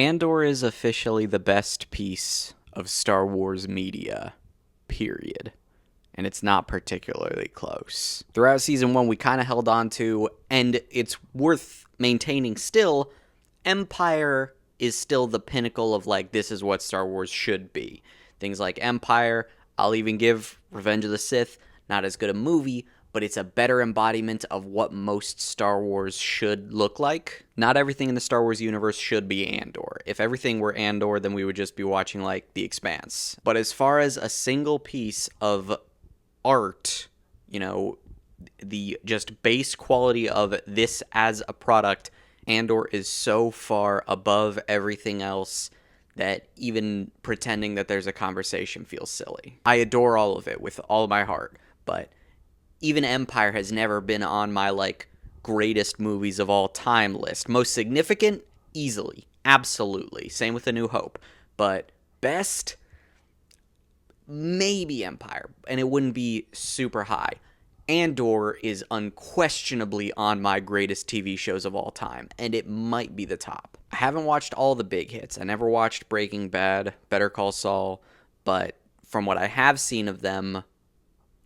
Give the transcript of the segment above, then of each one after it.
Andor is officially the best piece of Star Wars media, period. And it's not particularly close. Throughout season 1, we kind of held on to, and it's worth maintaining still, Empire is still the pinnacle of, like, this is what Star Wars should be. Things like Empire, I'll even give Revenge of the Sith, not as good a movie, but it's a better embodiment of what most Star Wars should look like. Not everything in the Star Wars universe should be Andor. If everything were Andor, then we would just be watching, like, The Expanse. But as far as a single piece of art, the just base quality of this as a product, Andor is so far above everything else that even pretending that there's a conversation feels silly. I adore all of it with all my heart, but even Empire has never been on my, greatest movies of all time list. Most significant? Easily. Absolutely. Same with A New Hope. But best? Maybe Empire. And it wouldn't be super high. Andor is unquestionably on my greatest TV shows of all time, and it might be the top. I haven't watched all the big hits. I never watched Breaking Bad, Better Call Saul, but from what I have seen of them,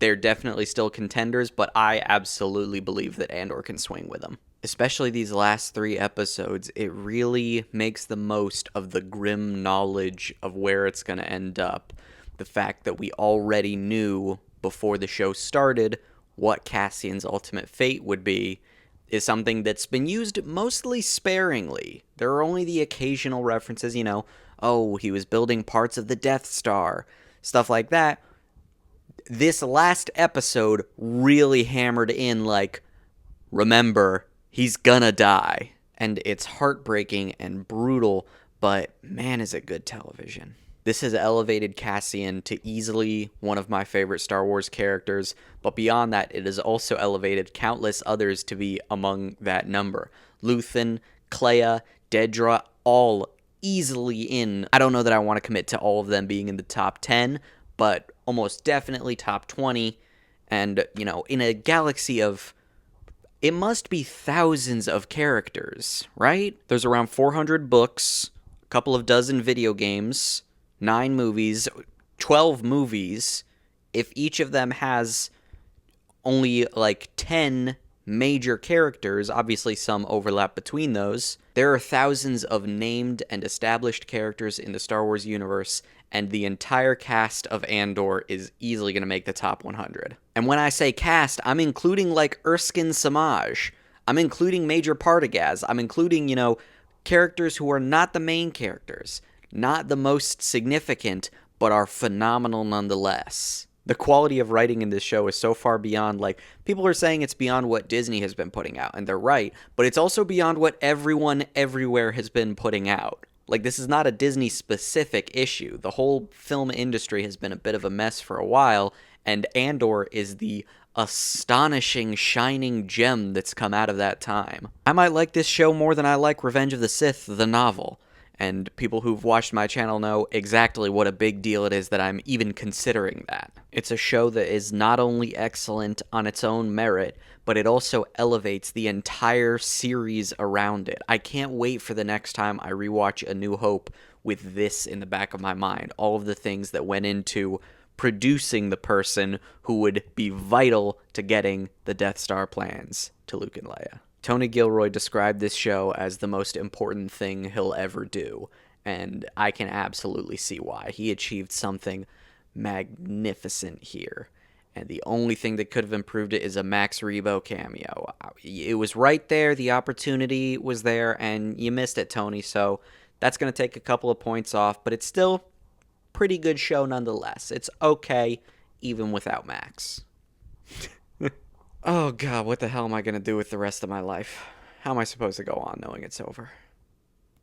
they're definitely still contenders, but I absolutely believe that Andor can swing with them. Especially these last 3 episodes, it really makes the most of the grim knowledge of where it's going to end up. The fact that we already knew before the show started what Cassian's ultimate fate would be is something that's been used mostly sparingly. There are only the occasional references, oh, he was building parts of the Death Star, stuff like that. This last episode really hammered in, remember, he's gonna die. And it's heartbreaking and brutal, but man, is it good television. This has elevated Cassian to easily one of my favorite Star Wars characters, but beyond that, it has also elevated countless others to be among that number. Luthen, Clea, Dedra, all easily in. I don't know that I want to commit to all of them being in the top 10, but almost definitely top 20. And, in a galaxy of, it must be thousands of characters, right? There's around 400 books, a couple of dozen video games, 9 movies, 12 movies. If each of them has only 10 major characters, obviously some overlap between those, there are thousands of named and established characters in the Star Wars universe, and the entire cast of Andor is easily going to make the top 100. And when I say cast, I'm including Erskine Samaj. I'm including Major Partagaz. I'm including, characters who are not the main characters, not the most significant, but are phenomenal nonetheless. The quality of writing in this show is so far beyond, people are saying it's beyond what Disney has been putting out, and they're right, but it's also beyond what everyone everywhere has been putting out. This is not a Disney-specific issue. The whole film industry has been a bit of a mess for a while, and Andor is the astonishing, shining gem that's come out of that time. I might like this show more than I like Revenge of the Sith, the novel. And people who've watched my channel know exactly what a big deal it is that I'm even considering that. It's a show that is not only excellent on its own merit, but it also elevates the entire series around it. I can't wait for the next time I rewatch A New Hope with this in the back of my mind. All of the things that went into producing the person who would be vital to getting the Death Star plans to Luke and Leia. Tony Gilroy described this show as the most important thing he'll ever do, and I can absolutely see why. He achieved something magnificent here, and the only thing that could have improved it is a Max Rebo cameo. It was right there, the opportunity was there, and you missed it, Tony, so that's going to take a couple of points off, but it's still pretty good show nonetheless. It's okay, even without Max. Oh, God, what the hell am I going to do with the rest of my life? How am I supposed to go on knowing it's over?